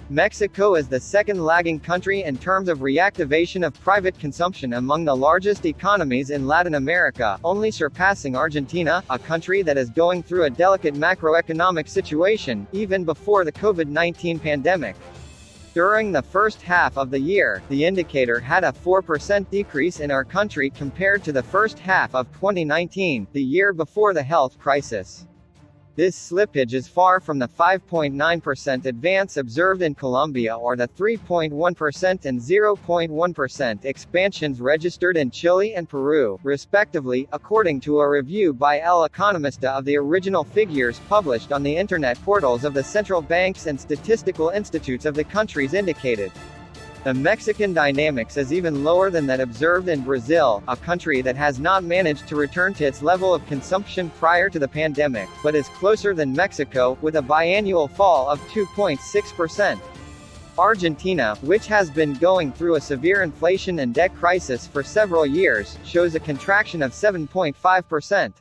Mexico is the second lagging country in terms of reactivation of private consumption among the largest economies in Latin America, only surpassing Argentina, a country that is going through a delicate macroeconomic situation, even before the COVID-19 pandemic. During the first half of the year, the indicator had a 4% decrease in our country compared to the first half of 2019, the year before the health crisis. This slippage is far from the 5.9% advance observed in Colombia or the 3.1% and 0.1% expansions registered in Chile and Peru, respectively, according to a review by Economista of the original figures published on the internet portals of the central banks and statistical institutes of the countries indicated. The Mexican dynamics is even lower than that observed in Brazil, a country that has not managed to return to its level of consumption prior to the pandemic, but is closer than Mexico, with a biannual fall of 2.6%. Argentina, which has been going through a severe inflation and debt crisis for several years, shows a contraction of 7.5%.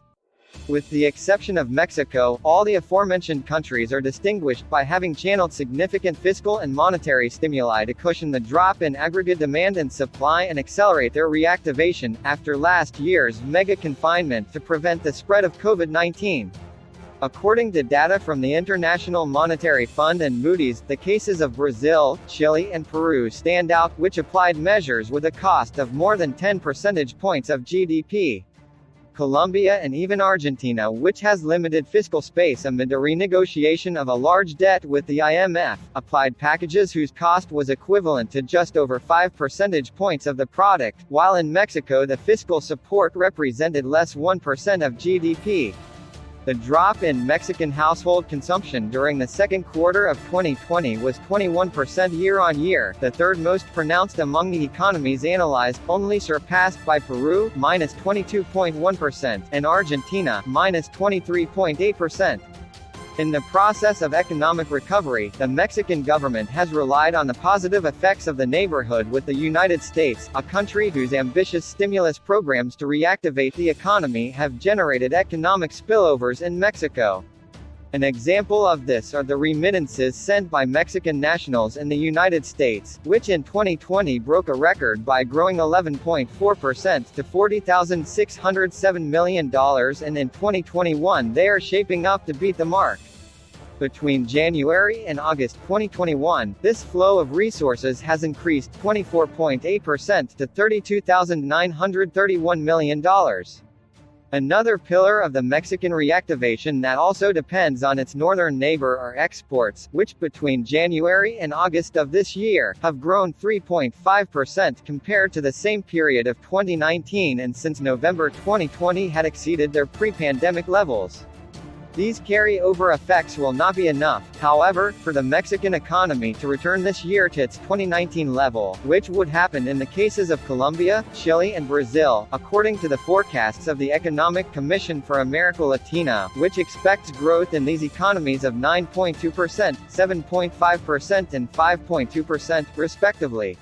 With the exception of Mexico, all the aforementioned countries are distinguished by having channeled significant fiscal and monetary stimuli to cushion the drop in aggregate demand and supply and accelerate their reactivation, after last year's mega confinement to prevent the spread of COVID-19. According to data from the International Monetary Fund and Moody's, the cases of Brazil, Chile and Peru stand out, which applied measures with a cost of more than 10 percentage points of GDP. Colombia and even Argentina, which has limited fiscal space amid a renegotiation of a large debt with the IMF, applied packages whose cost was equivalent to just over 5 percentage points of the product, while in Mexico the fiscal support represented less 1% of GDP. The drop in Mexican household consumption during the second quarter of 2020 was 21% year-on-year, the third most pronounced among the economies analyzed, only surpassed by Peru, -22.1%, and Argentina, -23.8%. In the process of economic recovery, the Mexican government has relied on the positive effects of the neighborhood with the United States, a country whose ambitious stimulus programs to reactivate the economy have generated economic spillovers in Mexico. An example of this are the remittances sent by Mexican nationals in the United States, which in 2020 broke a record by growing 11.4% to $40,607 million, and in 2021 they are shaping up to beat the mark. Between January and August 2021, this flow of resources has increased 24.8% to $32,931 million. Another pillar of the Mexican reactivation that also depends on its northern neighbor are exports, which between January and August of this year, have grown 3.5% compared to the same period of 2019 and since November 2020 had exceeded their pre-pandemic levels. These carry-over effects will not be enough, however, for the Mexican economy to return this year to its 2019 level, which would happen in the cases of Colombia, Chile and Brazil, according to the forecasts of the Economic Commission for America Latina, which expects growth in these economies of 9.2%, 7.5% and 5.2%, respectively.